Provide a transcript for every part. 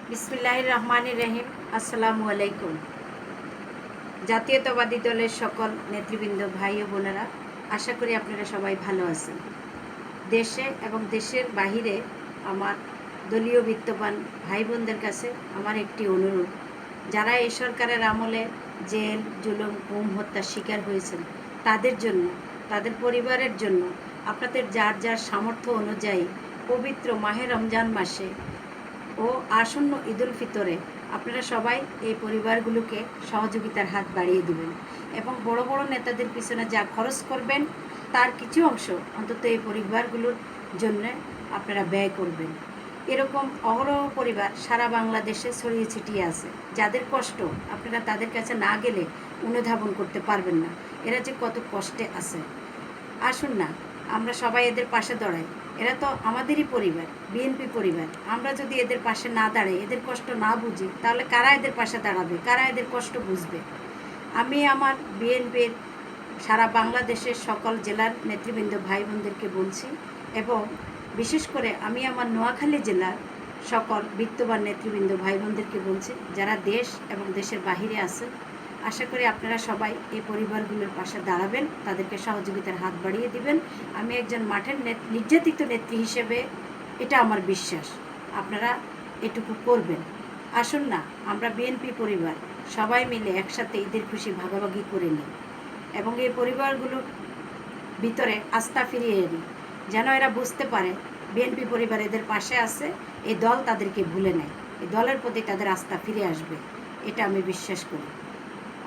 বিসমিল্লাহির রহমানির রহিম। আসসালামু আলাইকুম। জাতীয়তাবাদী দলের সকল নেতৃবৃন্দ, ভাই ও বোনেরা, আশা করি আপনারা সবাই ভালো আছেন। দেশে এবং দেশের বাহিরে আমার দলীয় বিত্তবান ভাই বোনদের কাছে আমার একটি অনুরোধ, যারা এই সরকারের আমলে জেল, জুলুম, গুম, হত্যার শিকার হয়েছেন, তাদের জন্য, তাদের পরিবারের জন্য আপনাদের যার যার সামর্থ্য অনুযায়ী পবিত্র মাহে রমজান মাসে ও আসন্ন ঈদুল ফিতরে আপনারা সবাই এই পরিবারগুলোকে সহযোগিতার হাত বাড়িয়ে দেবেন এবং বড় বড় নেতাদের পিছনে যা খরচ করবেন তার কিছু অংশ অন্তত এই পরিবারগুলোর জন্য আপনারা ব্যয় করবেন। এরকম অহরহ পরিবার সারা বাংলাদেশে ছড়িয়ে ছিটিয়ে আছে, যাদের কষ্ট আপনারা তাদের কাছে না গেলে অনুধাবন করতে পারবেন না, এরা যে কত কষ্টে আছে। আসুন না, আমরা সবাই এদের পাশে দাঁড়াই। এরা তো আমাদেরই পরিবার, বিএনপি পরিবার। আমরা যদি এদের পাশে না দাঁড়াই, এদের কষ্ট না বুঝি, তাহলে কারা এদের পাশে দাঁড়াবে, কারা এদের কষ্ট বুঝবে? আমি আমার বিএনপির সারা বাংলাদেশের সকল জেলার নেতৃবৃন্দ ভাই বোনদেরকে বলছি, এবং বিশেষ করে আমি আমার নোয়াখালী জেলার সকল বিত্তবান নেতৃবৃন্দ ভাই বোনদেরকে বলছি, যারা দেশ এবং দেশের বাহিরে আছেন, আশা করি আপনারা সবাই এই পরিবারগুলোর পাশে দাঁড়াবেন, তাদেরকে সহযোগিতার হাত বাড়িয়ে দিবেন। আমি একজন মাঠের নির্যাতিত নেত্রী হিসেবে এটা আমার বিশ্বাস, আপনারা এটুকু করবেন। আসুন না, আমরা বিএনপি পরিবার সবাই মিলে একসাথে ঈদের খুশি ভাগাভাগি করে নিই এবং এই পরিবারগুলোর ভিতরে আস্থা ফিরিয়ে আনি, যেন এরা বুঝতে পারে বিএনপি পরিবার এদের পাশে আছে, এই দল তাদেরকে ভুলে নেয়, এই দলের প্রতি তাদের আস্থা ফিরে আসবে, এটা আমি বিশ্বাস করি।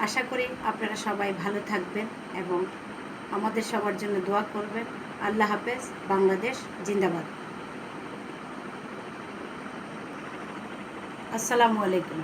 আশা করি আপনারা সবাই ভালো থাকবেন এবং আমাদের সবার জন্য দোয়া করবেন। আল্লাহ হাফেজ। বাংলাদেশ জিন্দাবাদ। আসসালামু আলাইকুম।